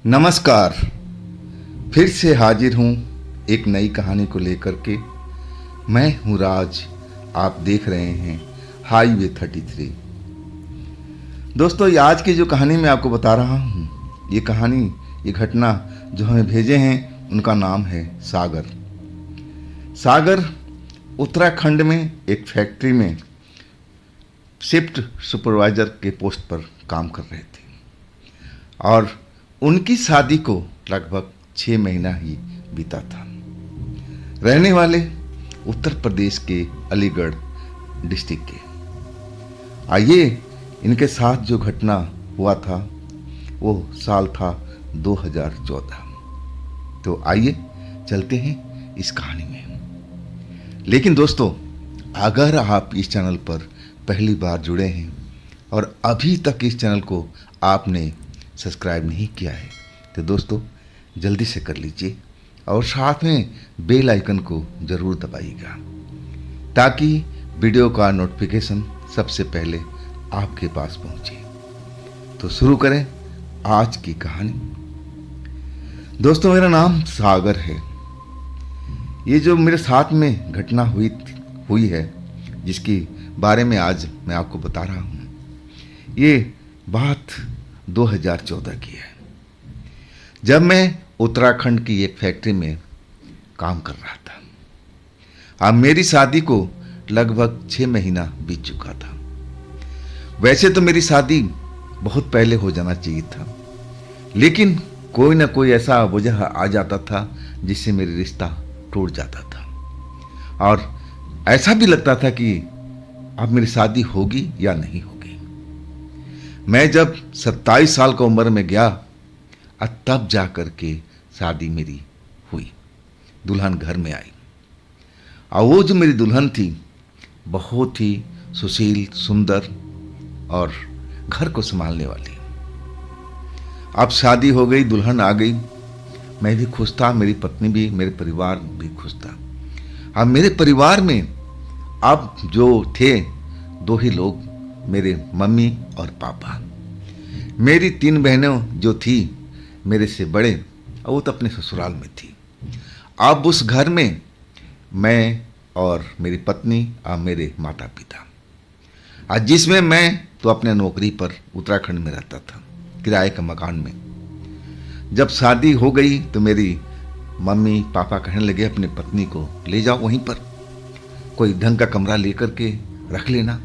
नमस्कार। फिर से हाजिर हूँ एक नई कहानी को लेकर के। मैं हूँ राज। आप देख रहे हैं हाईवे 33। दोस्तों, ये आज की जो कहानी मैं आपको बता रहा हूँ, ये कहानी, ये घटना जो हमें भेजे हैं, उनका नाम है सागर। सागर उत्तराखंड में एक फैक्ट्री में शिफ्ट सुपरवाइजर के पोस्ट पर काम कर रहे थे और उनकी शादी को लगभग 6 महीना ही बीता था। रहने वाले उत्तर प्रदेश के अलीगढ़ डिस्ट्रिक्ट के। आइए, इनके साथ जो घटना हुआ था वो साल था 2014। तो आइए चलते हैं इस कहानी में। लेकिन दोस्तों, अगर आप इस चैनल पर पहली बार जुड़े हैं और अभी तक इस चैनल को आपने सब्सक्राइब नहीं किया है तो दोस्तों जल्दी से कर लीजिए और साथ में बेल आइकन को ज़रूर दबाइएगा ताकि वीडियो का नोटिफिकेशन सबसे पहले आपके पास पहुंचे। तो शुरू करें आज की कहानी। दोस्तों, मेरा नाम सागर है। ये जो मेरे साथ में घटना हुई है, जिसकी बारे में आज मैं आपको बता रहा हूँ, ये बात 2014 की है, जब मैं उत्तराखंड की एक फैक्ट्री में काम कर रहा था। अब मेरी शादी को लगभग 6 महीना बीत चुका था। वैसे तो मेरी शादी बहुत पहले हो जाना चाहिए था, लेकिन कोई ना कोई ऐसा वजह आ जाता था जिससे मेरी रिश्ता टूट जाता था और ऐसा भी लगता था कि अब मेरी शादी होगी या नहीं होगी। मैं जब 27 साल का उम्र में गया तब जा कर के शादी मेरी हुई। दुल्हन घर में आई और वो जो मेरी दुल्हन थी बहुत ही सुशील, सुंदर और घर को संभालने वाली। अब शादी हो गई, दुल्हन आ गई, मैं भी खुश था, मेरी पत्नी भी, मेरे परिवार भी खुश था। अब मेरे परिवार में अब जो थे 2 ही लोग, मेरे मम्मी और पापा। मेरी 3 बहनें जो थी मेरे से बड़े, वो तो अपने ससुराल में थी। अब उस घर में मैं और मेरी पत्नी और मेरे माता पिता, आज जिसमें मैं तो अपने नौकरी पर उत्तराखंड में रहता था, किराए के मकान में। जब शादी हो गई तो मेरी मम्मी पापा कहने लगे अपनी पत्नी को ले जाओ, वहीं पर कोई ढंग का कमरा लेकर के रख लेना।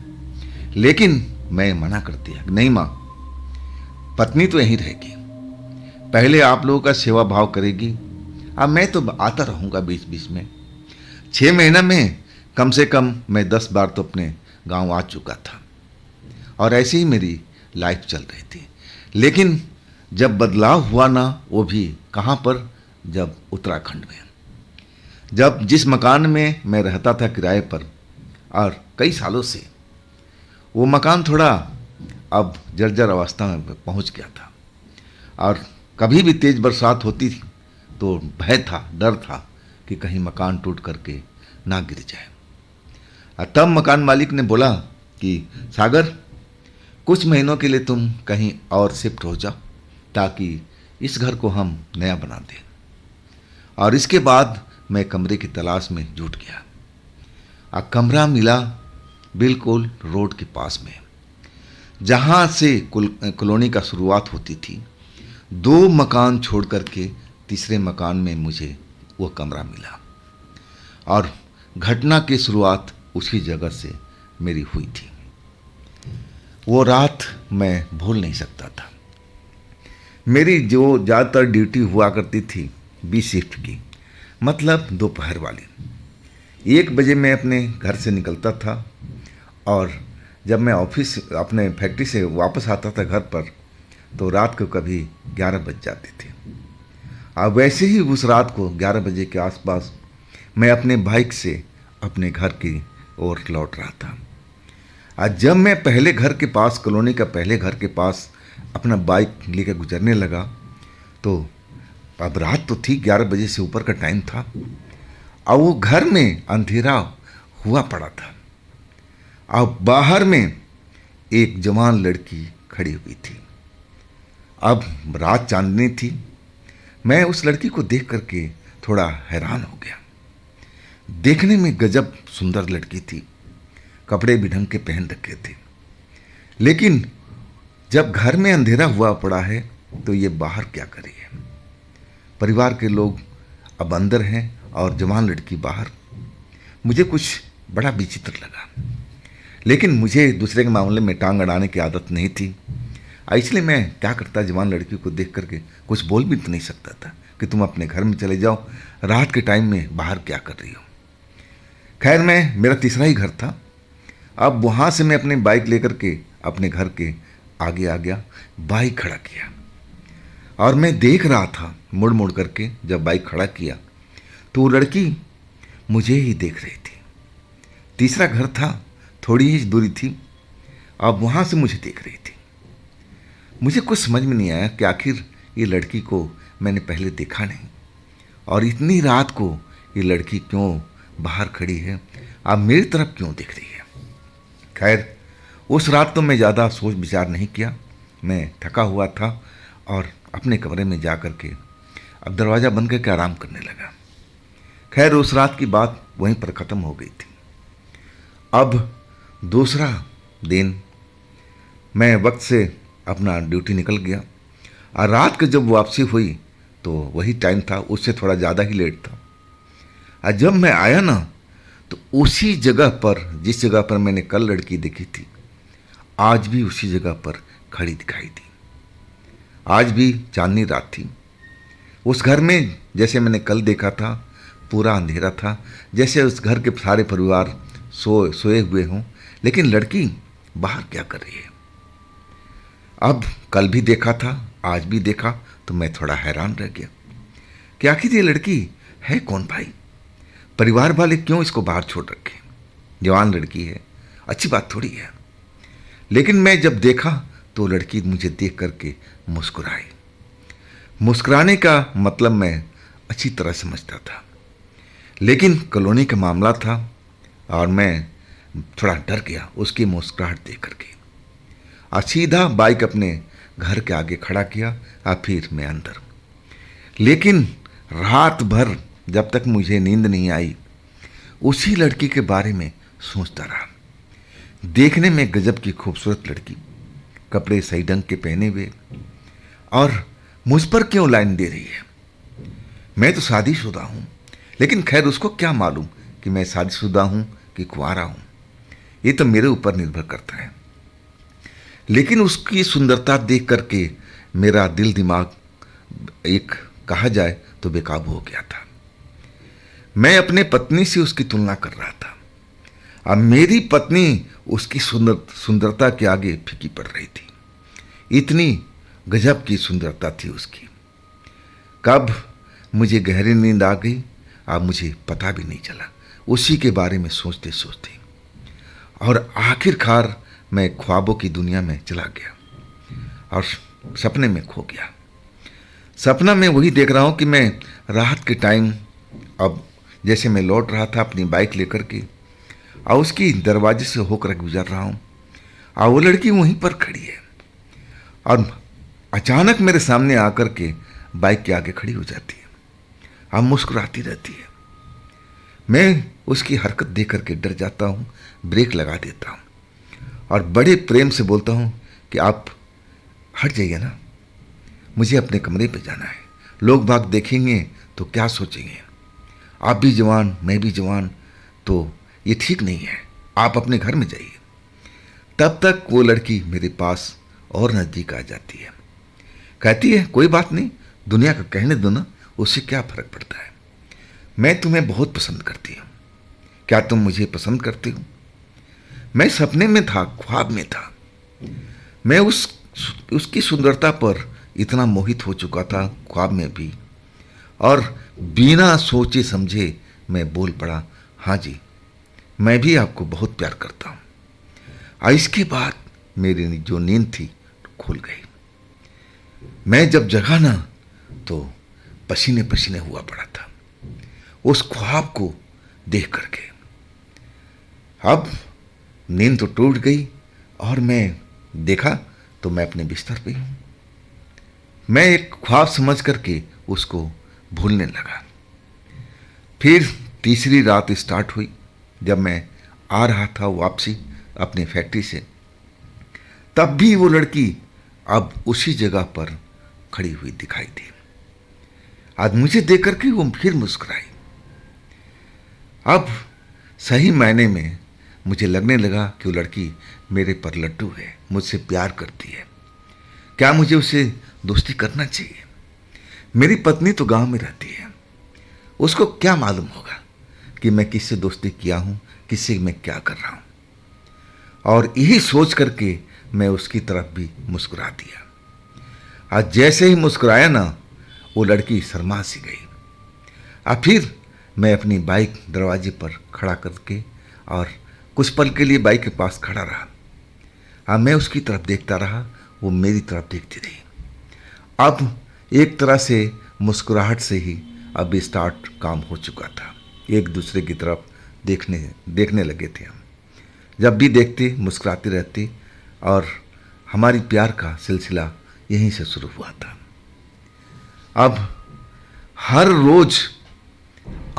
लेकिन मैं मना कर दिया, नहीं माँ, पत्नी तो यहीं रहेगी, पहले आप लोगों का सेवा भाव करेगी। अब मैं तो आता रहूँगा बीच बीच में। 6 महीना में कम से कम मैं 10 बार तो अपने गांव आ चुका था और ऐसे ही मेरी लाइफ चल रही थी। लेकिन जब बदलाव हुआ ना, वो भी कहाँ पर, जब उत्तराखंड में, जब जिस मकान में मैं रहता था किराए पर और कई सालों से, वो मकान थोड़ा अब जर्जर अवस्था में पहुंच गया था और कभी भी तेज बरसात होती थी तो भय था, डर था कि कहीं मकान टूट करके ना गिर जाए। और तब मकान मालिक ने बोला कि सागर, कुछ महीनों के लिए तुम कहीं और शिफ्ट हो जाओ ताकि इस घर को हम नया बना दें। और इसके बाद मैं कमरे की तलाश में जुट गया और कमरा मिला बिल्कुल रोड के पास में, जहाँ से कॉलोनी का शुरुआत होती थी। 2 मकान छोड़ करके तीसरे मकान में मुझे वो कमरा मिला और घटना की शुरुआत उसी जगह से मेरी हुई थी। वो रात मैं भूल नहीं सकता था। मेरी जो ज़्यादातर ड्यूटी हुआ करती थी बी शिफ्ट की, मतलब दोपहर वाली। 1 बजे मैं अपने घर से निकलता था और जब मैं ऑफिस अपने फैक्ट्री से वापस आता था घर पर तो रात को कभी 11 बज जाते थे। अब वैसे ही उस रात को 11 बजे के आसपास मैं अपने बाइक से अपने घर की ओर लौट रहा था। आज जब मैं पहले घर के पास, कॉलोनी का पहले घर के पास अपना बाइक लेकर गुजरने लगा तो अब रात तो थी, 11 बजे से ऊपर का टाइम था और वो घर में अंधेरा हुआ पड़ा था। अब बाहर में एक जवान लड़की खड़ी हुई थी। अब रात चांदनी थी मैं उस लड़की को देख करके थोड़ा हैरान हो गया। देखने में गजब सुंदर लड़की थी, कपड़े भी ढंग के पहन रखे थे। लेकिन जब घर में अंधेरा हुआ पड़ा है तो ये बाहर क्या कर रही है? परिवार के लोग अब अंदर हैं और जवान लड़की बाहर। मुझे कुछ बड़ा विचित्र लगा, लेकिन मुझे दूसरे के मामले में टांग अड़ाने की आदत नहीं थी। इसलिए मैं क्या करता, जवान लड़की को देख करके कुछ बोल भी तो नहीं सकता था कि तुम अपने घर में चले जाओ, रात के टाइम में बाहर क्या कर रही हो। खैर, मेरा तीसरा ही घर था। अब वहाँ से मैं अपनी बाइक लेकर के अपने घर के आगे आ गया, बाइक खड़ा किया और मैं देख रहा था मुड़ मुड़ करके। जब बाइक खड़ा किया तो वो लड़की मुझे ही देख रही थी। तीसरा घर था, थोड़ी ही दूरी थी, अब वहाँ से मुझे देख रही थी। मुझे कुछ समझ में नहीं आया कि आखिर ये लड़की को मैंने पहले देखा नहीं और इतनी रात को ये लड़की क्यों बाहर खड़ी है, अब मेरी तरफ क्यों देख रही है। खैर, उस रात तो मैं ज़्यादा सोच विचार नहीं किया। मैं थका हुआ था और अपने कमरे में जा कर के अब दरवाज़ा बंद करके आराम करने लगा। खैर, उस रात की बात वहीं पर ख़त्म हो गई थी। अब दूसरा दिन मैं वक्त से अपना ड्यूटी निकल गया और रात को जब वापसी हुई तो वही टाइम था, उससे थोड़ा ज़्यादा ही लेट था। और जब मैं आया ना तो उसी जगह पर, जिस जगह पर मैंने कल लड़की देखी थी, आज भी उसी जगह पर खड़ी दिखाई दी। आज भी चांदनी रात थी। उस घर में जैसे मैंने कल देखा था, पूरा अंधेरा था, जैसे उस घर के सारे परिवार सोए हुए हों। लेकिन लड़की बाहर क्या कर रही है? अब कल भी देखा था, आज भी देखा, तो मैं थोड़ा हैरान रह गया कि आखिर ये लड़की है कौन भाई? परिवार वाले क्यों इसको बाहर छोड़ रखे? जवान लड़की है, अच्छी बात थोड़ी है। लेकिन मैं जब देखा तो लड़की मुझे देख करके मुस्कुराई। मुस्कुराने का मतलब मैं अच्छी तरह समझता था, लेकिन कॉलोनी का मामला था और मैं थोड़ा डर गया उसकी मुस्कुराहट देख करके और सीधा बाइक अपने घर के आगे खड़ा किया और फिर मैं अंदर। लेकिन रात भर जब तक मुझे नींद नहीं आई उसी लड़की के बारे में सोचता रहा। देखने में गजब की खूबसूरत लड़की, कपड़े सही ढंग के पहने हुए, और मुझ पर क्यों लाइन दे रही है? मैं तो शादीशुदा हूँ, लेकिन खैर उसको क्या मालूम कि मैं शादीशुदा हूँ कि कुंवारा हूँ। ये तो मेरे ऊपर निर्भर करता है। लेकिन उसकी सुंदरता देख करके मेरा दिल दिमाग, एक कहा जाए तो, बेकाबू हो गया था। मैं अपने पत्नी से उसकी तुलना कर रहा था। अब मेरी पत्नी उसकी सुंदरता के आगे फीकी पड़ रही थी। इतनी गजब की सुंदरता थी उसकी। कब मुझे गहरी नींद आ गई, अब मुझे पता भी नहीं चला, उसी के बारे में सोचते सोचते। और आखिरकार मैं ख्वाबों की दुनिया में चला गया और सपने में खो गया। सपना में वही देख रहा हूँ कि मैं रात के टाइम, अब जैसे मैं लौट रहा था अपनी बाइक लेकर के और उसकी दरवाजे से होकर गुजर रहा हूँ और वो लड़की वहीं पर खड़ी है और अचानक मेरे सामने आकर के बाइक के आगे खड़ी हो जाती है और मुस्कुराती रहती है। मैं उसकी हरकत देख करके डर जाता हूँ, ब्रेक लगा देता हूँ और बड़े प्रेम से बोलता हूँ कि आप हट जाइए ना, मुझे अपने कमरे पे जाना है। लोग बाग देखेंगे तो क्या सोचेंगे? आप भी जवान, मैं भी जवान, तो ये ठीक नहीं है, आप अपने घर में जाइए। तब तक वो लड़की मेरे पास और नज़दीक आ जाती है, कहती है कोई बात नहीं, दुनिया का कहने दो ना, उससे क्या फ़र्क पड़ता है। मैं तुम्हें बहुत पसंद करती हूँ, क्या तुम मुझे पसंद करते हो? मैं सपने में था, ख्वाब में था। मैं उसकी सुंदरता पर इतना मोहित हो चुका था, ख्वाब में भी, और बिना सोचे समझे मैं बोल पड़ा, हाँ जी, मैं भी आपको बहुत प्यार करता हूँ। और इसके बाद मेरी जो नींद थी खुल गई। मैं जब जगा ना तो पसीने पसीने हुआ पड़ा था उस ख्वाब को देख करके। अब नींद तो टूट गई और मैं देखा तो मैं अपने बिस्तर पे हूँ। मैं एक ख्वाब समझ करके उसको भूलने लगा। फिर तीसरी रात स्टार्ट हुई। जब मैं आ रहा था वापसी अपनी फैक्ट्री से, तब भी वो लड़की अब उसी जगह पर खड़ी हुई दिखाई दी। आज मुझे देख करके वो फिर मुस्कुराई। अब सही मायने में मुझे लगने लगा कि वो लड़की मेरे पर लट्टू है, मुझसे प्यार करती है। क्या मुझे उसे दोस्ती करना चाहिए? मेरी पत्नी तो गांव में रहती है, उसको क्या मालूम होगा कि मैं किससे दोस्ती किया हूं, किससे मैं क्या कर रहा हूं। और यही सोच करके मैं उसकी तरफ भी मुस्कुरा दिया। आज जैसे ही मुस्कुराया ना, वो लड़की शर्मा सी गई। अब फिर मैं अपनी बाइक दरवाजे पर खड़ा करके और कुछ पल के लिए बाइक के पास खड़ा रहा। अब मैं उसकी तरफ देखता रहा, वो मेरी तरफ देखती रही। अब एक तरह से मुस्कुराहट से ही अब स्टार्ट काम हो चुका था। एक दूसरे की तरफ देखने लगे थे हम। जब भी देखते मुस्कुराते रहते और हमारी प्यार का सिलसिला यहीं से शुरू हुआ था। अब हर रोज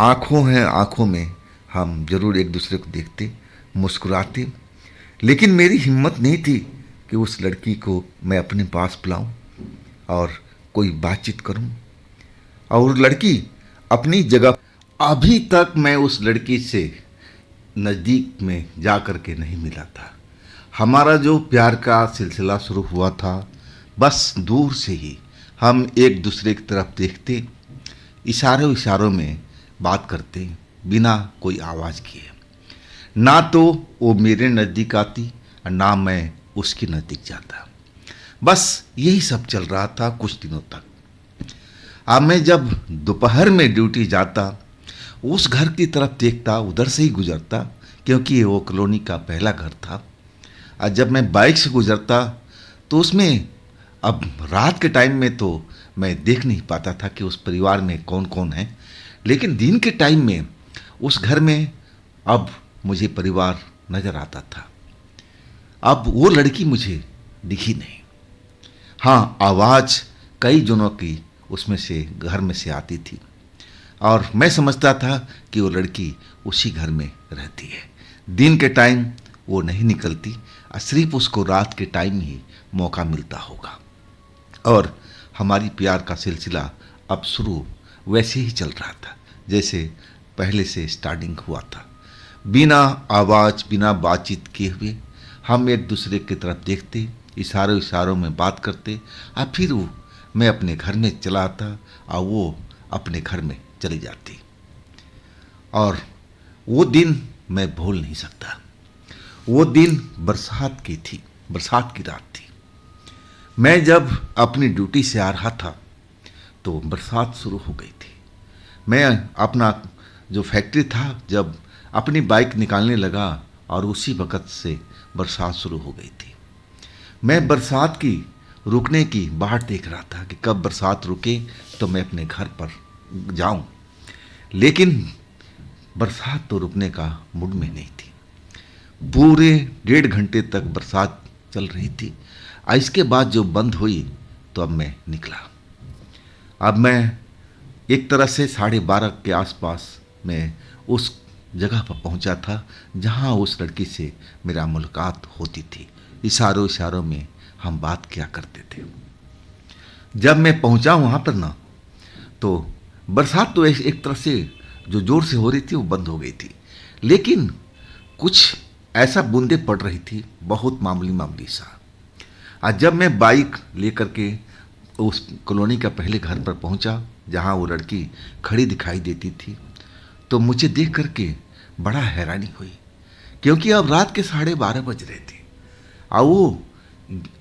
आंखों में हम जरूर एक दूसरे को देखते, मुस्कुराते, लेकिन मेरी हिम्मत नहीं थी कि उस लड़की को मैं अपने पास बुलाऊं और कोई बातचीत करूं। और लड़की अपनी जगह, अभी तक मैं उस लड़की से नज़दीक में जा कर के नहीं मिला था। हमारा जो प्यार का सिलसिला शुरू हुआ था, बस दूर से ही हम एक दूसरे की तरफ देखते, इशारों में बात करते, बिना कोई आवाज़ किए। ना तो वो मेरे नज़दीक आती और ना मैं उसके नज़दीक जाता। बस यही सब चल रहा था कुछ दिनों तक। अब मैं जब दोपहर में ड्यूटी जाता, उस घर की तरफ देखता, उधर से ही गुजरता, क्योंकि वो कॉलोनी का पहला घर था। और जब मैं बाइक से गुजरता तो उसमें, अब रात के टाइम में तो मैं देख नहीं पाता था कि उस परिवार में कौन कौन है, लेकिन दिन के टाइम में उस घर में अब मुझे परिवार नज़र आता था। अब वो लड़की मुझे दिखी नहीं। हाँ, आवाज़ कई जनों की उसमें से, घर में से आती थी और मैं समझता था कि वो लड़की उसी घर में रहती है। दिन के टाइम वो नहीं निकलती, सिर्फ उसको रात के टाइम ही मौका मिलता होगा। और हमारी प्यार का सिलसिला अब शुरू वैसे ही चल रहा था जैसे पहले से स्टार्टिंग हुआ था। बिना आवाज़, बिना बातचीत किए हुए हम एक दूसरे की तरफ देखते, इशारों में बात करते, और फिर मैं अपने घर में चला आता और वो अपने घर में चली जाती। और वो दिन मैं भूल नहीं सकता। वो दिन बरसात की थी, बरसात की रात थी। मैं जब अपनी ड्यूटी से आ रहा था तो बरसात शुरू हो गई थी। मैं अपना जो फैक्ट्री था, जब अपनी बाइक निकालने लगा और उसी वक़्त से बरसात शुरू हो गई थी। मैं बरसात की रुकने की बाट देख रहा था कि कब बरसात रुके तो मैं अपने घर पर जाऊं, लेकिन बरसात तो रुकने का मूड में नहीं थी। पूरे 1.5 घंटे तक बरसात चल रही थी। इसके बाद जो बंद हुई तो अब मैं निकला। अब मैं एक तरह से 12:30 के आसपास मैं उस जगह पर पहुंचा था जहां उस लड़की से मेरा मुलाकात होती थी। इशारों में हम बात किया करते थे। जब मैं पहुंचा वहां पर ना, तो बरसात तो एक तरह से जो जोर से हो रही थी वो बंद हो गई थी, लेकिन कुछ ऐसा बूंदें पड़ रही थी, बहुत मामूली सा। आज जब मैं बाइक लेकर के उस कॉलोनी का पहले घर पर पहुंचा जहां वो लड़की खड़ी दिखाई देती थी, तो मुझे देख करके बड़ा हैरानी हुई, क्योंकि अब रात के 12:30 बज रहे थे और वो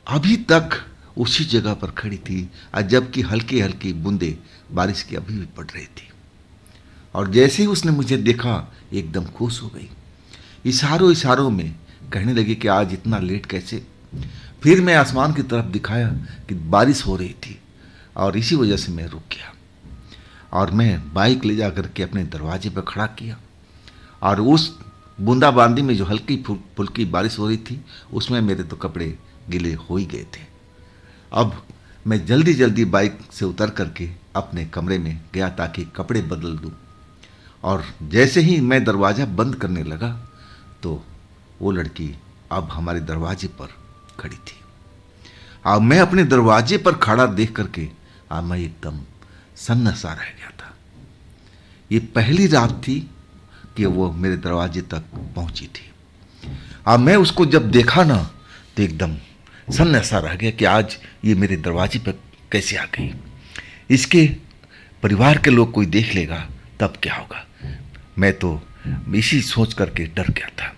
अभी तक उसी जगह पर खड़ी थी, और जबकि हल्की हल्की बूंदें बारिश की अभी भी पड़ रही थी। और जैसे ही उसने मुझे देखा एकदम खुश हो गई, इशारों में कहने लगी कि आज इतना लेट कैसे। फिर मैं आसमान की तरफ दिखाया कि बारिश हो रही थी और इसी वजह से मैं रुक गया और मैं बाइक ले जा करके अपने दरवाजे पर खड़ा किया। और उस बूंदाबांदी में जो हल्की फुल्की बारिश हो रही थी उसमें मेरे तो कपड़े गीले हो ही गए थे। अब मैं जल्दी जल्दी बाइक से उतर करके अपने कमरे में गया ताकि कपड़े बदल दूं। और जैसे ही मैं दरवाज़ा बंद करने लगा तो वो लड़की अब हमारे दरवाजे पर खड़ी थी। अब मैं अपने दरवाजे पर खड़ा देख करके मैं एकदम सन्नासा रह गया था। ये पहली रात थी कि वो मेरे दरवाजे तक पहुंची थी। अब मैं उसको जब देखा ना तो एकदम सन्नासा रह गया कि आज ये मेरे दरवाजे पर कैसे आ गई। इसके परिवार के लोग कोई देख लेगा तब क्या होगा। मैं तो इसी सोच करके डर गया था,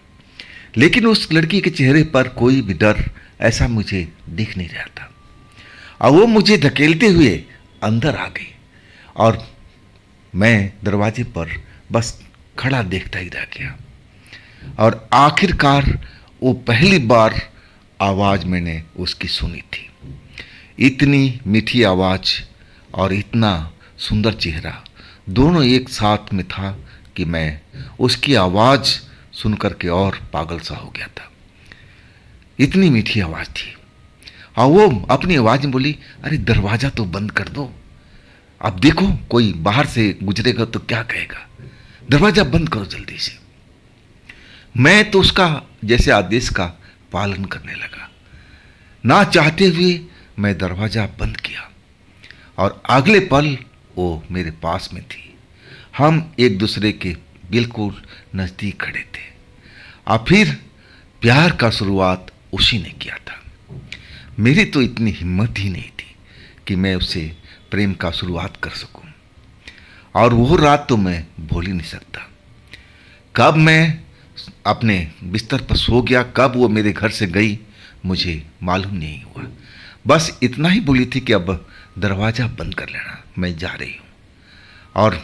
लेकिन उस लड़की के चेहरे पर कोई भी डर ऐसा मुझे दिख नहीं रहा था। और वो मुझे धकेलते हुए अंदर आ गई और मैं दरवाजे पर बस खड़ा देखता ही रह गया। और आखिरकार वो पहली बार आवाज़ मैंने उसकी सुनी थी। इतनी मीठी आवाज़ और इतना सुंदर चेहरा दोनों एक साथ में था कि मैं उसकी आवाज़ सुन करके और पागल सा हो गया था। इतनी मीठी आवाज़ थी। और वो अपनी आवाज़ में बोली, अरे दरवाज़ा तो बंद कर दो, अब देखो कोई बाहर से गुजरेगा तो क्या कहेगा, दरवाज़ा बंद करो जल्दी से। मैं तो उसका जैसे आदेश का पालन करने लगा। ना चाहते हुए मैं दरवाज़ा बंद किया और अगले पल वो मेरे पास में थी। हम एक दूसरे के बिल्कुल नज़दीक खड़े थे। और फिर प्यार का शुरुआत उसी ने किया था। मेरी तो इतनी हिम्मत ही नहीं थी कि मैं उससे प्रेम का शुरुआत कर सकूं। और वो रात तो मैं भूल ही नहीं सकता। कब मैं अपने बिस्तर पर सो गया, कब वो मेरे घर से गई, मुझे मालूम नहीं हुआ। बस इतना ही बोली थी कि अब दरवाज़ा बंद कर लेना, मैं जा रही हूँ। और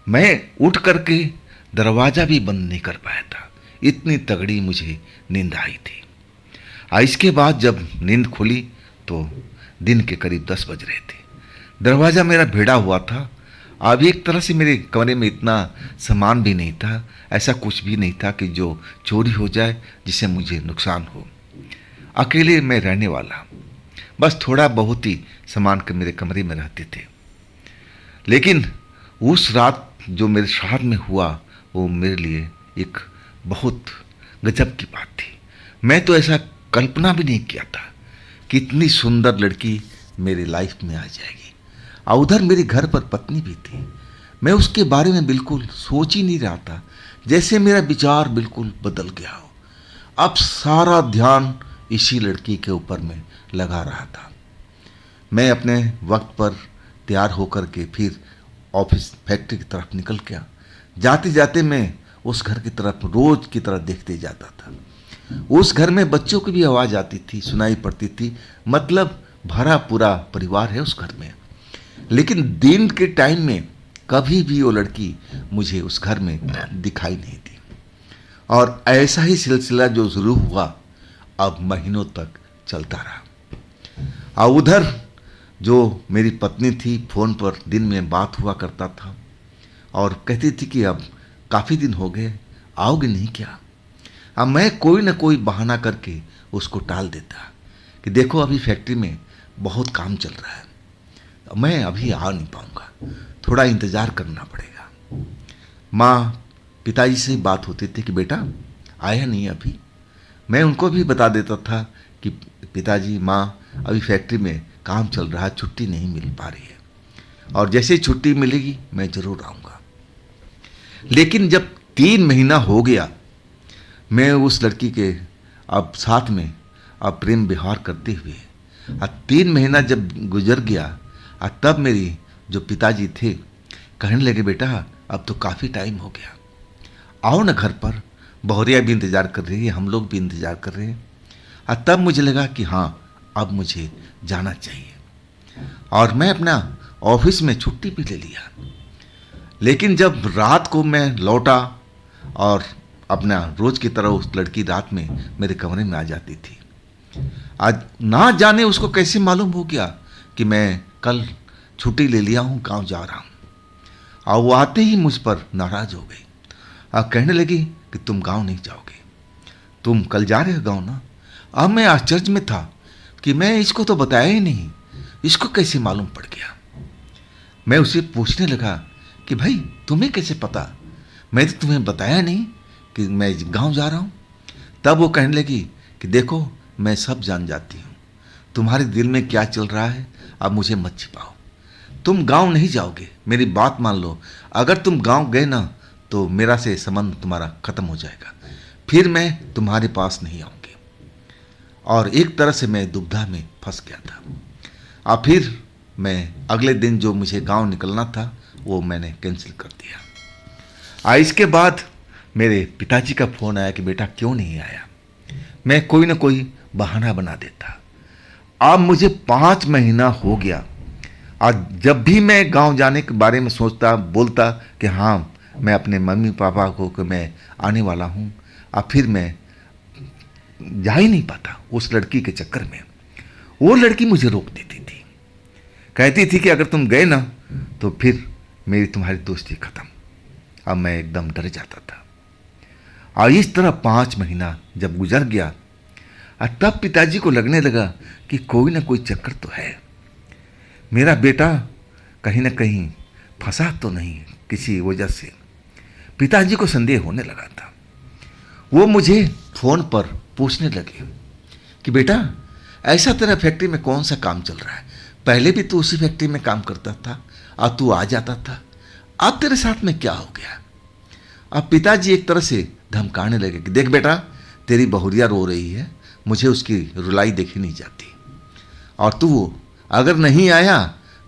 मैं उठ करके दरवाज़ा भी बंद नहीं कर पाया था, इतनी तगड़ी मुझे नींद आई थी। इसके बाद जब नींद खुली तो दिन के करीब 10 बज रहे थे। दरवाज़ा मेरा भिड़ा हुआ था। अब एक तरह से मेरे कमरे में इतना सामान भी नहीं था, ऐसा कुछ भी नहीं था कि जो चोरी हो जाए जिससे मुझे नुकसान हो। अकेले मैं रहने वाला, बस थोड़ा बहुत ही सामान के मेरे कमरे में रहते थे। लेकिन उस रात जो मेरे साथ में हुआ वो मेरे लिए एक बहुत गजब की बात थी। मैं तो ऐसा कल्पना भी नहीं किया था कि इतनी सुंदर लड़की मेरी लाइफ में आ जाएगी। और उधर मेरे घर पर पत्नी भी थी। मैं उसके बारे में बिल्कुल सोच ही नहीं रहा था, जैसे मेरा विचार बिल्कुल बदल गया हो। अब सारा ध्यान इसी लड़की के ऊपर में लगा रहा था। मैं अपने वक्त पर तैयार होकर के फिर ऑफिस फैक्ट्री की तरफ निकल गया। जाते जाते मैं उस घर की तरफ रोज की तरह देखते जाता था। उस घर में बच्चों की भी आवाज़ आती थी, सुनाई पड़ती थी, मतलब भरा पूरा परिवार है उस घर में। लेकिन दिन के टाइम में कभी भी वो लड़की मुझे उस घर में दिखाई नहीं दी। और ऐसा ही सिलसिला जो शुरू हुआ अब महीनों तक चलता रहा। और उधर जो मेरी पत्नी थी, फ़ोन पर दिन में बात हुआ करता था और कहती थी कि अब काफ़ी दिन हो गए, आओगे नहीं क्या। अब मैं कोई ना कोई बहाना करके उसको टाल देता कि देखो अभी फैक्ट्री में बहुत काम चल रहा है, मैं अभी आ नहीं पाऊँगा, थोड़ा इंतज़ार करना पड़ेगा। माँ पिताजी से बात होती थी कि बेटा आया नहीं अभी। मैं उनको भी बता देता था कि पिताजी माँ अभी फैक्ट्री में काम चल रहा है, छुट्टी नहीं मिल पा रही है, और जैसे ही छुट्टी मिलेगी मैं ज़रूर आऊँगा। लेकिन जब 3 महीना हो गया, मैं उस लड़की के अब साथ में अब प्रेम व्यवहार करते हुए 3 महीना जब गुजर गया, तब मेरी जो पिताजी थे कहने लगे बेटा अब तो काफ़ी टाइम हो गया, आओ ना घर पर, बहुरिया भी इंतज़ार कर रही है, हम लोग भी इंतज़ार कर रहे हैं। तब मुझे लगा कि हाँ अब मुझे जाना चाहिए और मैं अपना ऑफिस में छुट्टी भी ले लिया। लेकिन जब रात को मैं लौटा और अपना रोज़ की तरह उस लड़की रात में मेरे कमरे में आ जाती थी। आज ना जाने उसको कैसे मालूम हो गया कि मैं कल छुट्टी ले लिया हूँ, गांव जा रहा हूँ। और वो आते ही मुझ पर नाराज़ हो गई और कहने लगी कि तुम गांव नहीं जाओगे, तुम कल जा रहे हो गांव ना। अब मैं आश्चर्य में था कि मैं इसको तो बताया ही नहीं, इसको कैसे मालूम पड़ गया? मैं उसे पूछने लगा कि भाई तुम्हें कैसे पता? मैं तो तुम्हें बताया नहीं कि मैं गांव जा रहा हूँ। तब वो कहने लगी कि देखो मैं सब जान जाती हूँ, तुम्हारे दिल में क्या चल रहा है, अब मुझे मत छिपाओ। तुम गांव नहीं जाओगे, मेरी बात मान लो। अगर तुम गांव गए ना तो मेरा से संबंध तुम्हारा खत्म हो जाएगा, फिर मैं तुम्हारे पास नहीं आऊँगी। और एक तरह से मैं दुविधा में फंस गया था। और फिर मैं अगले दिन जो मुझे गांव निकलना था वो मैंने कैंसिल कर दिया। इसके बाद मेरे पिताजी का फ़ोन आया कि बेटा क्यों नहीं आया। मैं कोई ना कोई बहाना बना देता। अब मुझे 5 महीना हो गया। आज जब भी मैं गांव जाने के बारे में सोचता, बोलता कि हाँ मैं अपने मम्मी पापा को कि मैं आने वाला हूँ, अब फिर मैं जा ही नहीं पाता उस लड़की के चक्कर में। वो लड़की मुझे रोक देती थी, कहती थी कि अगर तुम गए ना तो फिर मेरी तुम्हारी दोस्ती खत्म। अब मैं एकदम डर जाता था। और इस तरह 5 महीना जब गुजर गया, और तब पिताजी को लगने लगा कि कोई ना कोई चक्कर तो है, मेरा बेटा कहीं ना कहीं फंसा तो नहीं किसी वजह से। पिताजी को संदेह होने लगा था। वो मुझे फ़ोन पर पूछने लगे कि बेटा ऐसा तेरा फैक्ट्री में कौन सा काम चल रहा है? पहले भी तू उसी फैक्ट्री में काम करता था और तू आ जाता था, अब तेरे साथ में क्या हो गया? अब पिताजी एक तरह से धमकाने लगे कि देख बेटा तेरी बहुरिया रो रही है, मुझे उसकी रुलाई देखी नहीं जाती, और तू अगर नहीं आया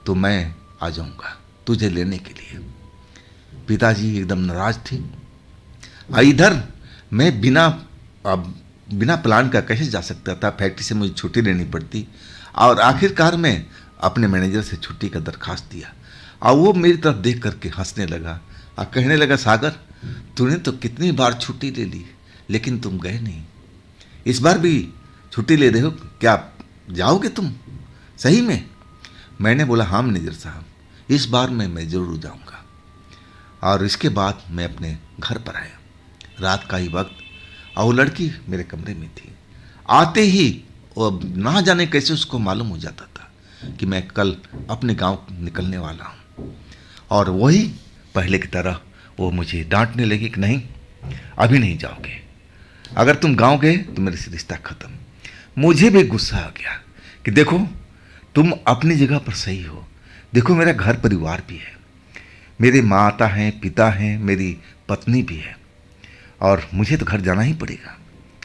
तो मैं आ जाऊंगा तुझे लेने के लिए। पिताजी एकदम नाराज थे। इधर मैं बिना प्लान का कैसे जा सकता था? फैक्ट्री से मुझे छुट्टी लेनी पड़ती। और आखिरकार मैं अपने मैनेजर से छुट्टी का दरखास्त दिया, और वो मेरी तरफ देख करके हंसने लगा और कहने लगा सागर तूने तो कितनी बार छुट्टी ले ली लेकिन तुम गए नहीं, इस बार भी छुट्टी ले रहे हो क्या? जाओगे तुम सही में? मैंने बोला हाँ मैनेजर साहब, इस बार मैं ज़रूर जाऊंगा। और इसके बाद मैं अपने घर पर आया, रात का ही वक्त, और वो लड़की मेरे कमरे में थी। आते ही वो ना जाने कैसे उसको मालूम हो जाता था कि मैं कल अपने गांव निकलने वाला हूँ। और वही पहले की तरह वो मुझे डांटने लगी कि नहीं अभी नहीं जाओगे, अगर तुम गांव गए तो मेरे से रिश्ता खत्म। मुझे भी गुस्सा आ गया कि देखो तुम अपनी जगह पर सही हो, देखो मेरा घर परिवार भी है, मेरे माता हैं, पिता हैं, मेरी पत्नी भी है, और मुझे तो घर जाना ही पड़ेगा।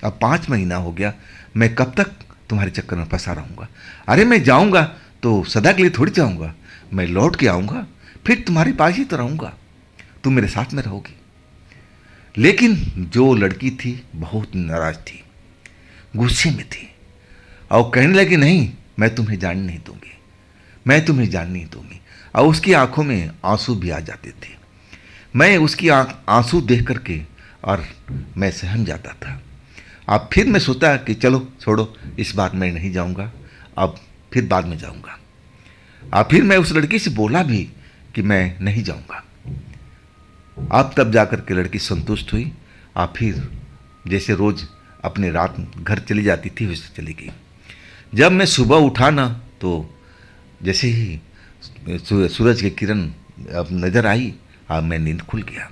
अब 5 महीना हो गया, मैं कब तक तुम्हारे चक्कर में फंसा रहूँगा? अरे मैं जाऊँगा तो सदा के लिए थोड़ी जाऊँगा, मैं लौट के आऊँगा, फिर तुम्हारे पास ही तो रहूँगा, तुम मेरे साथ में रहोगी। लेकिन जो लड़की थी बहुत नाराज थी, गुस्से में थी, और कहने लगी नहीं मैं तुम्हें जाने नहीं दूंगी, मैं तुम्हें जाने नहीं दूंगी। और उसकी आंखों में आंसू भी आ जाते थे। मैं उसकी आंसू देख करके और मैं सहम जाता था। अब फिर मैं सोचा कि चलो छोड़ो, इस बार मैं नहीं जाऊंगा, अब फिर बाद में जाऊंगा। अब फिर मैं उस लड़की से बोला भी कि मैं नहीं जाऊंगा। अब तब जाकर के लड़की संतुष्ट हुई, और फिर जैसे रोज़ अपने रात घर चली जाती थी वैसे चली गई। जब मैं सुबह उठा ना तो जैसे ही सूरज की किरण अब नज़र आई, अब मैं नींद खुल गया।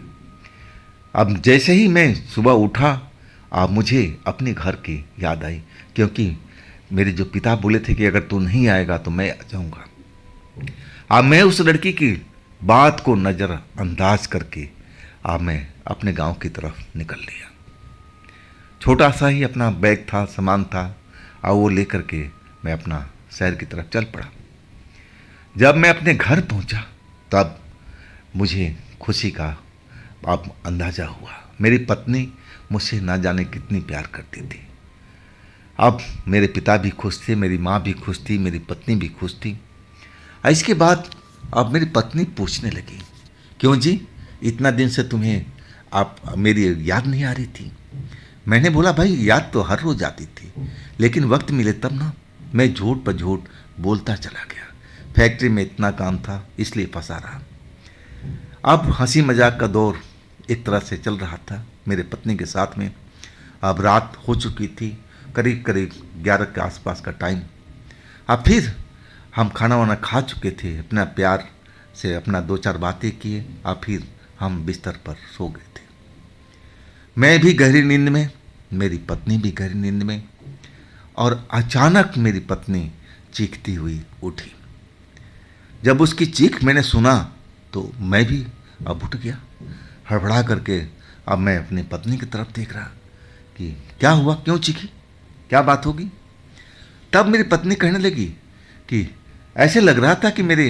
अब जैसे ही मैं सुबह उठा, अब मुझे अपने घर की याद आई, क्योंकि मेरे जो पिता बोले थे कि अगर तू नहीं आएगा तो मैं आ जाऊँगा। अब मैं उस लड़की की बात को नज़रअंदाज करके अब मैं अपने गांव की तरफ निकल लिया। छोटा सा ही अपना बैग था, सामान था, और वो लेकर के मैं अपना शहर की तरफ चल पड़ा। जब मैं अपने घर पहुंचा तब मुझे खुशी का अब अंदाज़ा हुआ। मेरी पत्नी मुझसे ना जाने कितनी प्यार करती थी। अब मेरे पिता भी खुश थे, मेरी माँ भी खुश थी, मेरी पत्नी भी खुश थी। इसके बाद अब मेरी पत्नी पूछने लगी क्यों जी इतना दिन से तुम्हें आप मेरी याद नहीं आ रही थी? मैंने बोला भाई याद तो हर रोज़ आती थी, लेकिन वक्त मिले तब ना मैं झूठ पर झूठ बोलता चला गया। फैक्ट्री में इतना काम था इसलिए फंसा रहा। अब हंसी मजाक का दौर एक तरह से चल रहा था मेरे पत्नी के साथ में। अब रात हो चुकी थी, करीब करीब 11 के आसपास का टाइम। अब फिर हम खाना वाना खा चुके थे, अपना प्यार से अपना दो चार बातें किए और फिर हम बिस्तर पर सो गए थे। मैं भी गहरी नींद में, मेरी पत्नी भी गहरी नींद में, और अचानक मेरी पत्नी चीखती हुई उठी। जब उसकी चीख मैंने सुना तो मैं भी अब उठ गया हड़बड़ा करके। अब मैं अपनी पत्नी की तरफ देख रहा कि क्या हुआ, क्यों चीखी, क्या बात होगी। तब मेरी पत्नी कहने लगी कि ऐसे लग रहा था कि मेरे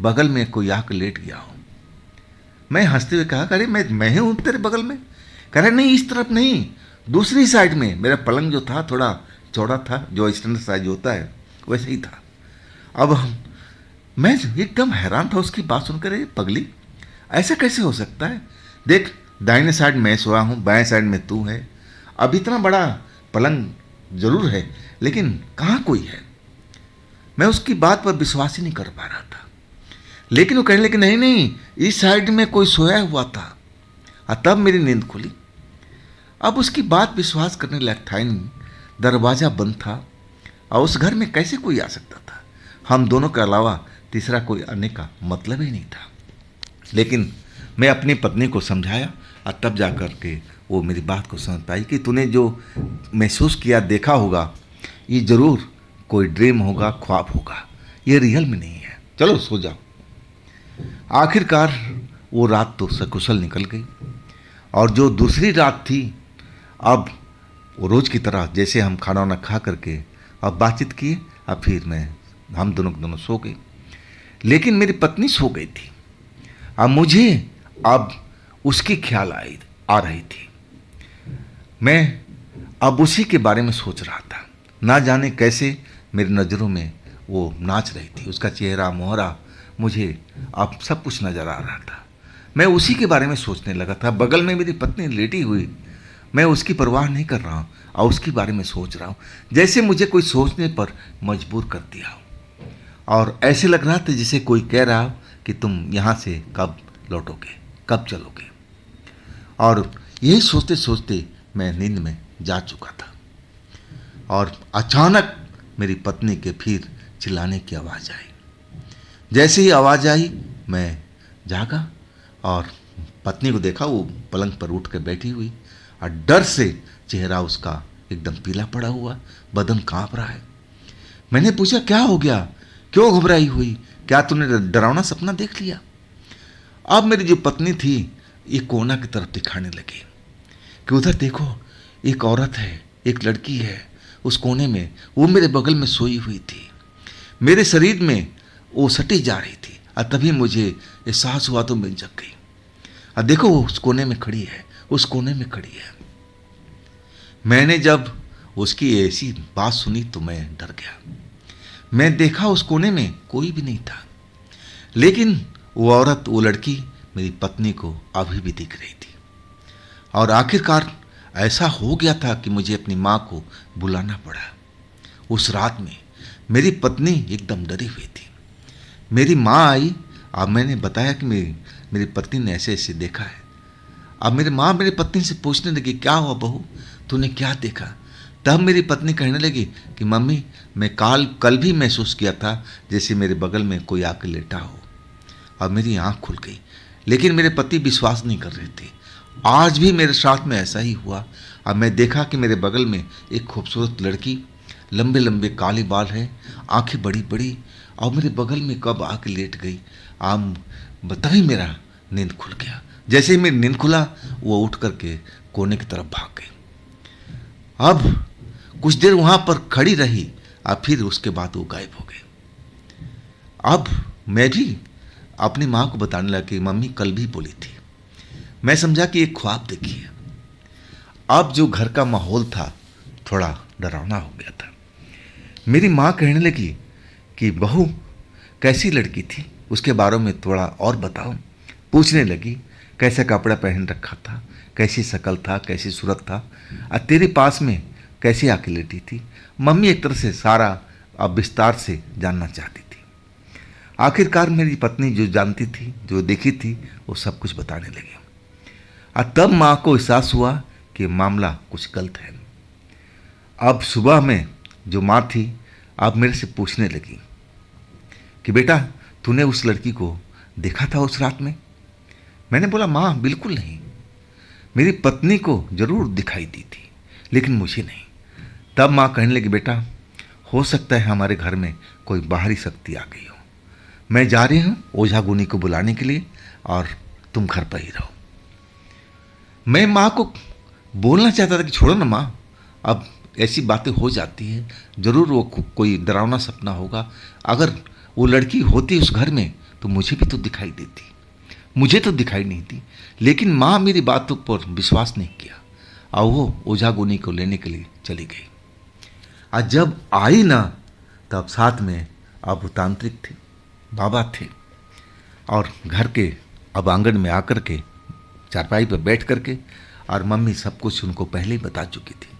बगल में कोई आकर लेट गया हो। मैं हंसते हुए कहा, अरे मैं ही हूँ तेरे बगल में। कह रहे नहीं, इस तरफ नहीं, दूसरी साइड में। मेरा पलंग जो था थोड़ा चौड़ा था, जो स्टैंडर्ड साइज होता है वैसे ही था। अब मैं एकदम हैरान था उसकी बात सुनकर। ये पगली, ऐसा कैसे हो सकता है? देख, दाहिने साइड मैं सोया हूँ, बाएं साइड में तू है। अब इतना बड़ा पलंग जरूर है, लेकिन कहाँ कोई है। मैं उसकी बात पर विश्वास ही नहीं कर पा रहा था। लेकिन वो कहने लगी नहीं नहीं, इस साइड में कोई सोया हुआ था। और तब मेरी नींद खुली। अब उसकी बात विश्वास करने लायक था ही नहीं। दरवाज़ा बंद था और उस घर में कैसे कोई आ सकता था? हम दोनों के अलावा तीसरा कोई आने का मतलब ही नहीं था। लेकिन मैं अपनी पत्नी को समझाया और तब जा कर के वो मेरी बात को समझ पाई कि तूने जो महसूस किया, देखा होगा, ये ज़रूर कोई ड्रीम होगा, ख्वाब होगा, ये रियल में नहीं है। चलो सो जाओ। आखिरकार वो रात तो सकुशल निकल गई। और जो दूसरी रात थी, अब वो रोज़ की तरह जैसे हम खाना वाना खा करके अब बातचीत किए और फिर हम दोनों सो गए। लेकिन मेरी पत्नी सो गई थी। अब मुझे अब उसकी ख्याल आ रही थी। मैं अब उसी के बारे में सोच रहा था। ना जाने कैसे मेरी नज़रों में वो नाच रही थी। उसका चेहरा मोहरा मुझे अब सब कुछ नज़र आ रहा था। मैं उसी के बारे में सोचने लगा था। बगल में मेरी पत्नी लेटी हुई, मैं उसकी परवाह नहीं कर रहा हूँ और उसके बारे में सोच रहा हूँ, जैसे मुझे कोई सोचने पर मजबूर कर दिया हो। और ऐसे लग रहा था जैसे कोई कह रहा हो कि तुम यहाँ से कब लौटोगे, कब चलोगे। और यही सोचते सोचते मैं नींद में जा चुका था। और अचानक मेरी पत्नी के फिर चिल्लाने की आवाज़ आई। जैसे ही आवाज़ आई मैं जागा और पत्नी को देखा, वो पलंग पर उठ कर बैठी हुई और डर से चेहरा उसका एकदम पीला पड़ा हुआ, बदन कांप रहा है। मैंने पूछा क्या हो गया, क्यों घबराई हुई, क्या तूने डरावना सपना देख लिया? अब मेरी जो पत्नी थी एक कोना की तरफ दिखाने लगी कि उधर देखो, एक औरत है, एक लड़की है उस कोने में, वो मेरे बगल में सोई हुई थी, मेरे शरीर में वो सटी जा रही थी। और तभी मुझे एहसास हुआ तो मैं जग गई। और देखो वो उस कोने में खड़ी है, उस कोने में खड़ी है। मैंने जब उसकी ऐसी बात सुनी तो मैं डर गया। मैं देखा उस कोने में कोई भी नहीं था, लेकिन वो औरत, वो लड़की मेरी पत्नी को अभी भी दिख रही थी। और आखिरकार ऐसा हो गया था कि मुझे अपनी माँ को बुलाना पड़ा। उस रात में मेरी पत्नी एकदम डरी हुई थी। मेरी माँ आई। अब मैंने बताया कि मेरी पत्नी ने ऐसे ऐसे देखा है। अब मेरी माँ मेरी पत्नी से पूछने लगी, क्या हुआ बहू, तूने क्या देखा? तब मेरी पत्नी कहने लगी कि मम्मी, मैं कल भी महसूस किया था जैसे मेरे बगल में कोई आकर लेटा हो। अब मेरी आँख खुल गई, लेकिन मेरे पति विश्वास नहीं कर रहे थे। आज भी मेरे साथ में ऐसा ही हुआ। अब मैं देखा कि मेरे बगल में एक खूबसूरत लड़की, लंबे लंबे काले बाल हैं, आंखें बड़ी बड़ी, और मेरे बगल में कब आके लेट गई। तभी मेरा नींद खुल गया। जैसे ही मेरी नींद खुला, वो उठ करके कोने की तरफ भाग गई। अब कुछ देर वहाँ पर खड़ी रही और फिर उसके बाद वो गायब हो गई। अब मैं भी अपनी माँ को बताने लगा कि मम्मी कल भी बोली थी। मैं समझा कि एक ख्वाब देखी है। अब जो घर का माहौल था थोड़ा डरावना हो गया था। मेरी माँ कहने लगी कि बहू कैसी लड़की थी, उसके बारे में थोड़ा और बताओ। पूछने लगी कैसा कपड़ा पहन रखा था, कैसी शक्ल था, कैसी सूरत था, और तेरे पास में कैसी आके लेटी थी। मम्मी एक तरह से सारा अब विस्तार से जानना चाहती थी। आखिरकार मेरी पत्नी जो जानती थी, जो देखी थी, वो सब कुछ बताने लगी। और तब माँ को एहसास हुआ कि मामला कुछ गलत है। अब सुबह में जो माँ थी अब मेरे से पूछने लगी कि बेटा तूने उस लड़की को देखा था उस रात में? मैंने बोला माँ बिल्कुल नहीं, मेरी पत्नी को जरूर दिखाई दी थी लेकिन मुझे नहीं। तब माँ कहने लगी बेटा हो सकता है हमारे घर में कोई बाहरी शक्ति आ गई हो, मैं जा रही हूँ ओझा गुनी को बुलाने के लिए और तुम घर पर ही रहो। मैं माँ को बोलना चाहता था कि छोड़ो ना माँ, अब ऐसी बातें हो जाती है, ज़रूर वो कोई डरावना सपना होगा। अगर वो लड़की होती उस घर में तो मुझे भी तो दिखाई देती, मुझे तो दिखाई नहीं दी। लेकिन माँ मेरी बातों पर विश्वास नहीं किया और वो ओझा गुनी को लेने के लिए चली गई। आज जब आई ना तब साथ में अब वो तांत्रिक थे, बाबा थे, और घर के अब आंगन में आकर के चारपाई पर बैठ करके, और मम्मी सब कुछ उनको पहले ही बता चुकी थी।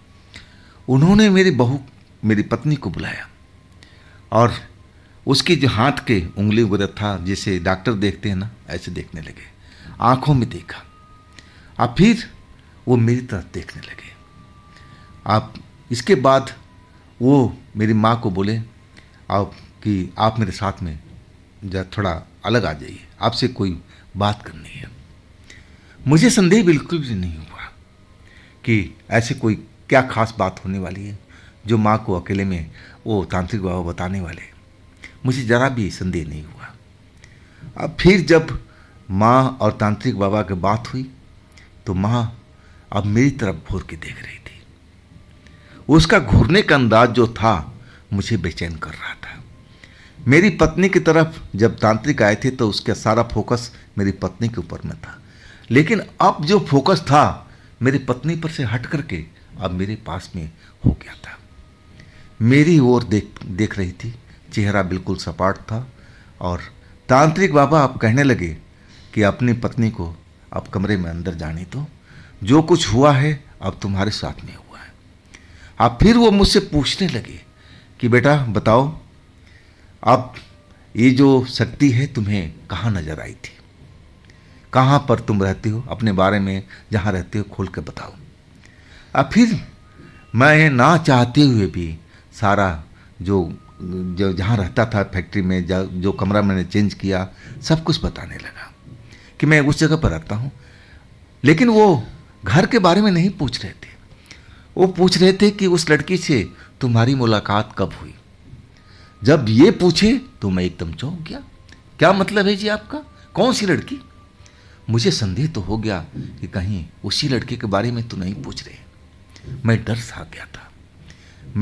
उन्होंने मेरी पत्नी को बुलाया और उसकी जो हाथ के उंगली वगैरह था जैसे डॉक्टर देखते हैं ना, ऐसे देखने लगे, आंखों में देखा। अब फिर वो मेरी तरफ देखने लगे। आप इसके बाद वो मेरी माँ को बोले आप कि आप मेरे साथ में थोड़ा अलग आ जाइए, आपसे कोई बात करनी है। मुझे संदेह बिल्कुल भी नहीं हुआ कि ऐसे कोई क्या खास बात होने वाली है जो माँ को अकेले में वो तांत्रिक बाबा बताने वाले। मुझे ज़रा भी संदेह नहीं हुआ। अब फिर जब माँ और तांत्रिक बाबा की बात हुई तो माँ अब मेरी तरफ घूर के देख रही थी। उसका घूरने का अंदाज जो था मुझे बेचैन कर रहा था। मेरी पत्नी की तरफ जब तांत्रिक आए थे तो उसका सारा फोकस मेरी पत्नी के ऊपर में था, लेकिन अब जो फोकस था मेरी पत्नी पर से हट करके अब मेरे पास में हो गया था। मेरी ओर देख रही थी, चेहरा बिल्कुल सपाट था। और तांत्रिक बाबा अब कहने लगे कि अपनी पत्नी को अब कमरे में अंदर जाने दो, जो कुछ हुआ है अब तुम्हारे साथ में हुआ है। अब फिर वो मुझसे पूछने लगे कि बेटा बताओ, अब ये जो शक्ति है तुम्हें कहाँ नजर आई थी, कहाँ पर तुम रहती हो, अपने बारे में जहाँ रहते हो खोल के बताओ। अब फिर मैं ना चाहते हुए भी सारा जो जहाँ रहता था फैक्ट्री में, जो कमरा मैंने चेंज किया, सब कुछ बताने लगा कि मैं उस जगह पर रहता हूँ। लेकिन वो घर के बारे में नहीं पूछ रहे थे, वो पूछ रहे थे कि उस लड़की से तुम्हारी मुलाकात कब हुई। जब ये पूछे तो मैं एकदम चौंक गया। क्या मतलब है जी आपका, कौन सी लड़की? मुझे संदेह तो हो गया कि कहीं उसी लड़के के बारे में तो नहीं पूछ रहे। मैं डर सा गया था।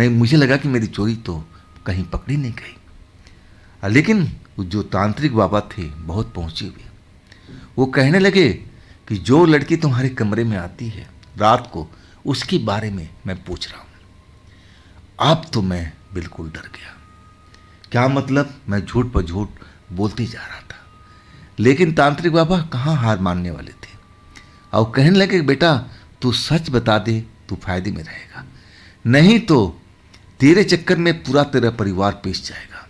मुझे लगा कि मेरी चोरी तो कहीं पकड़ी नहीं गई। लेकिन जो तांत्रिक बाबा थे बहुत पहुंचे हुए, वो कहने लगे कि जो लड़की तुम्हारे कमरे में आती है रात को, उसके बारे में मैं पूछ रहा हूं। अब तो मैं बिल्कुल डर गया। क्या मतलब, मैं झूठ पर झूठ बोलते जा रहा था। लेकिन तांत्रिक बाबा कहाँ हार मानने वाले थे और कहने लगे बेटा तू सच बता दे, तू फायदे में रहेगा, नहीं तो तेरे चक्कर में पूरा तेरा परिवार पिस जाएगा।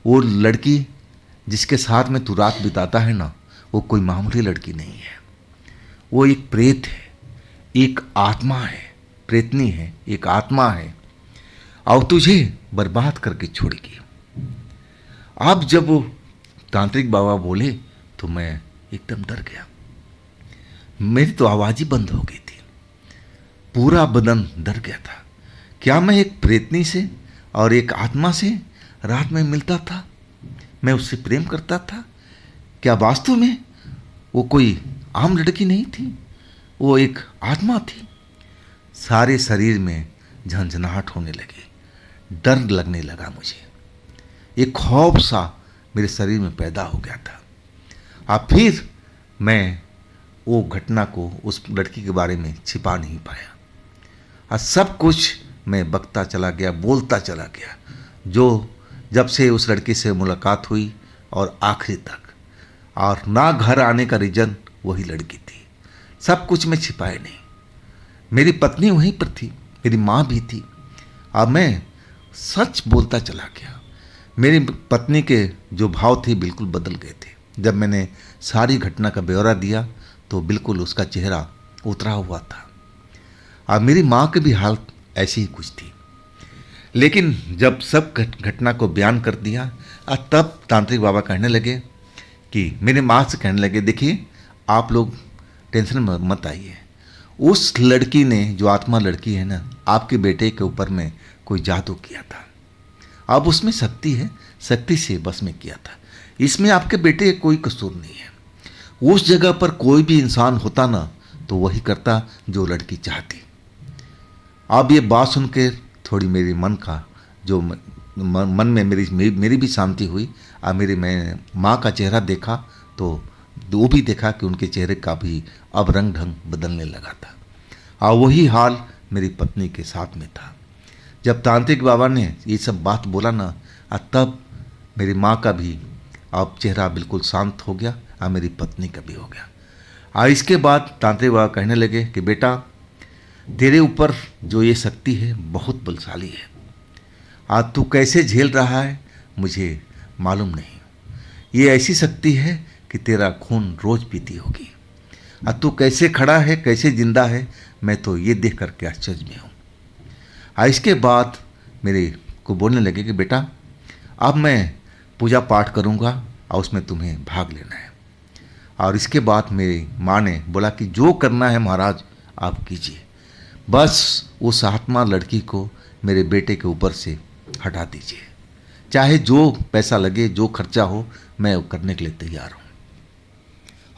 वो लड़की जिसके साथ में तू रात बिताता है ना, वो कोई मामूली लड़की नहीं है। वो एक प्रेत है, एक आत्मा है, प्रेतनी है, एक आत्मा है और तुझे बर्बाद करके छोड़ेगी। अब जब वो तांत्रिक बाबा बोले तो मैं एकदम डर गया। मेरी तो आवाज़ ही बंद हो गई थी, पूरा बदन डर गया था। क्या मैं एक प्रेतनी से और एक आत्मा से रात में मिलता था? मैं उससे प्रेम करता था? क्या वास्तव में वो कोई आम लड़की नहीं थी, वो एक आत्मा थी? सारे शरीर में झंझनाहट होने लगी, डर लगने लगा मुझे, एक खौफ सा मेरे शरीर में पैदा हो गया था। अब फिर मैं वो घटना को, उस लड़की के बारे में छिपा नहीं पाया और सब कुछ मैं बकता चला गया, बोलता चला गया, जो जब से उस लड़की से मुलाकात हुई और आखिरी तक। और ना घर आने का रीज़न वही लड़की थी, सब कुछ मैं छिपाए नहीं। मेरी पत्नी वहीं पर थी, मेरी माँ भी थी। अब मैं सच बोलता चला गया। मेरी पत्नी के जो भाव थे बिल्कुल बदल गए थे। जब मैंने सारी घटना का ब्यौरा दिया तो बिल्कुल उसका चेहरा उतरा हुआ था। अब मेरी माँ की भी हालत ऐसी ही कुछ थी। लेकिन जब सब घटना को बयान कर दिया तब तांत्रिक बाबा कहने लगे कि मेरे माँ से कहने लगे, देखिए आप लोग टेंशन में मत आइए, उस लड़की ने, जो आत्मा लड़की है ना, आपके बेटे के ऊपर में कोई जादू किया था। अब उसमें शक्ति है, शक्ति से बस में किया था, इसमें आपके बेटे कोई कसूर नहीं है। उस जगह पर कोई भी इंसान होता ना तो वही करता जो लड़की चाहती। अब ये बात सुन के थोड़ी मेरी मन का जो मन में मेरी भी शांति हुई। और मैं माँ का चेहरा देखा तो वो भी देखा कि उनके चेहरे का भी अब रंग ढंग बदलने लगा था। और वही हाल मेरी पत्नी के साथ में था। जब तांत्रिक बाबा ने ये सब बात बोला ना, तब मेरी माँ का भी अब चेहरा बिल्कुल शांत हो गया और मेरी पत्नी का भी हो गया। और इसके बाद तांत्रिक बाबा कहने लगे कि बेटा, तेरे ऊपर जो ये शक्ति है बहुत बलशाली है। आज तू कैसे झेल रहा है मुझे मालूम नहीं। ये ऐसी शक्ति है कि तेरा खून रोज पीती होगी। और तू कैसे खड़ा है, कैसे जिंदा है, मैं तो ये देख करके आश्चर्य में हूँ। और इसके बाद मेरे को बोलने लगे कि बेटा, अब मैं पूजा पाठ करूँगा और उसमें तुम्हें भाग लेना है। और इसके बाद मेरी माँ ने बोला कि जो करना है महाराज आप कीजिए, बस उस आत्मा लड़की को मेरे बेटे के ऊपर से हटा दीजिए, चाहे जो पैसा लगे, जो खर्चा हो, मैं करने के लिए तैयार हूँ।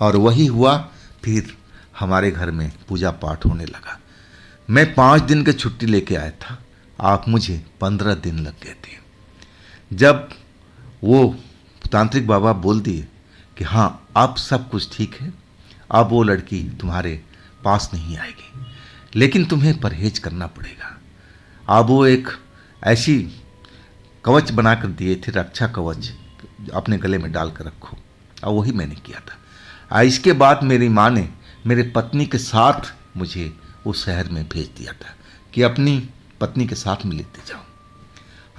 और वही हुआ। फिर हमारे घर में पूजा पाठ होने लगा। मैं 5 दिन की छुट्टी लेके आया था, आप मुझे 15 दिन लग गए थे। जब वो तांत्रिक बाबा बोल दिए कि हाँ अब सब कुछ ठीक है, अब वो लड़की तुम्हारे पास नहीं आएगी, लेकिन तुम्हें परहेज करना पड़ेगा। अब वो एक ऐसी कवच बना कर दिए थे, रक्षा कवच, अपने गले में डाल कर रखो, और वही मैंने किया था। इसके बाद मेरी माँ ने मेरे पत्नी के साथ मुझे उस शहर में भेज दिया था कि अपनी पत्नी के साथ में लेते जाओ।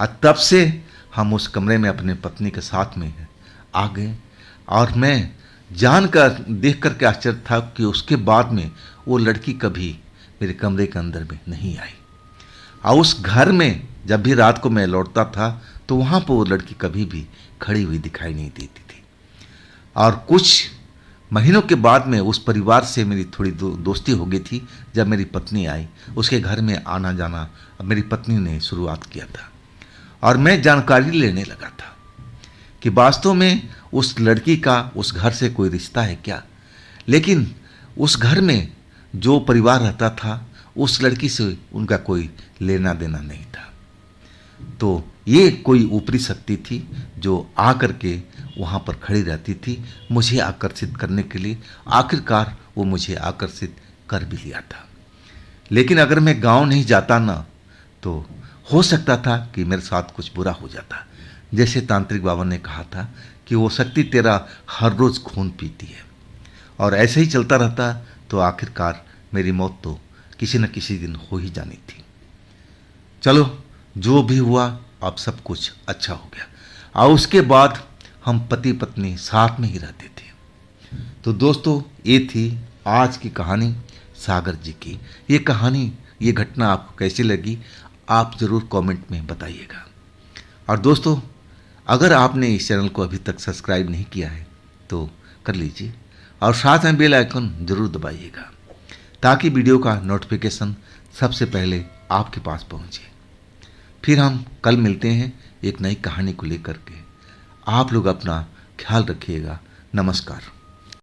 और तब से हम उस कमरे में अपने पत्नी के साथ में आ गए। और मैं जानकर देख कर के आश्चर्य था कि उसके बाद में वो लड़की कभी मेरे कमरे के अंदर में नहीं आई। और उस घर में जब भी रात को मैं लौटता था तो वहाँ पर वो लड़की कभी भी खड़ी हुई दिखाई नहीं देती थी। और कुछ महीनों के बाद में उस परिवार से मेरी थोड़ी दोस्ती हो गई थी। जब मेरी पत्नी आई, उसके घर में आना जाना मेरी पत्नी ने शुरुआत किया था। और मैं जानकारी लेने लगा था कि वास्तव में उस लड़की का उस घर से कोई रिश्ता है क्या। लेकिन उस घर में जो परिवार रहता था, उस लड़की से उनका कोई लेना देना नहीं था। तो ये कोई ऊपरी शक्ति थी जो आ करके वहाँ पर खड़ी रहती थी मुझे आकर्षित करने के लिए। आखिरकार वो मुझे आकर्षित कर भी लिया था। लेकिन अगर मैं गांव नहीं जाता ना तो हो सकता था कि मेरे साथ कुछ बुरा हो जाता। जैसे तांत्रिक बाबा ने कहा था कि वो शक्ति तेरा हर रोज़ खून पीती है, और ऐसे ही चलता रहता तो आखिरकार मेरी मौत तो किसी न किसी दिन हो ही जानी थी। चलो जो भी हुआ, अब सब कुछ अच्छा हो गया। और उसके बाद हम पति पत्नी साथ में ही रहते थे। तो दोस्तों, ये थी आज की कहानी सागर जी की। ये कहानी, ये घटना आपको कैसी लगी आप ज़रूर कमेंट में बताइएगा। और दोस्तों, अगर आपने इस चैनल को अभी तक सब्सक्राइब नहीं किया है तो कर लीजिए, और साथ में बेल आइकन ज़रूर दबाइएगा ताकि वीडियो का नोटिफिकेशन सबसे पहले आपके पास पहुंचे। फिर हम कल मिलते हैं एक नई कहानी को लेकर के। आप लोग अपना ख्याल रखिएगा। नमस्कार।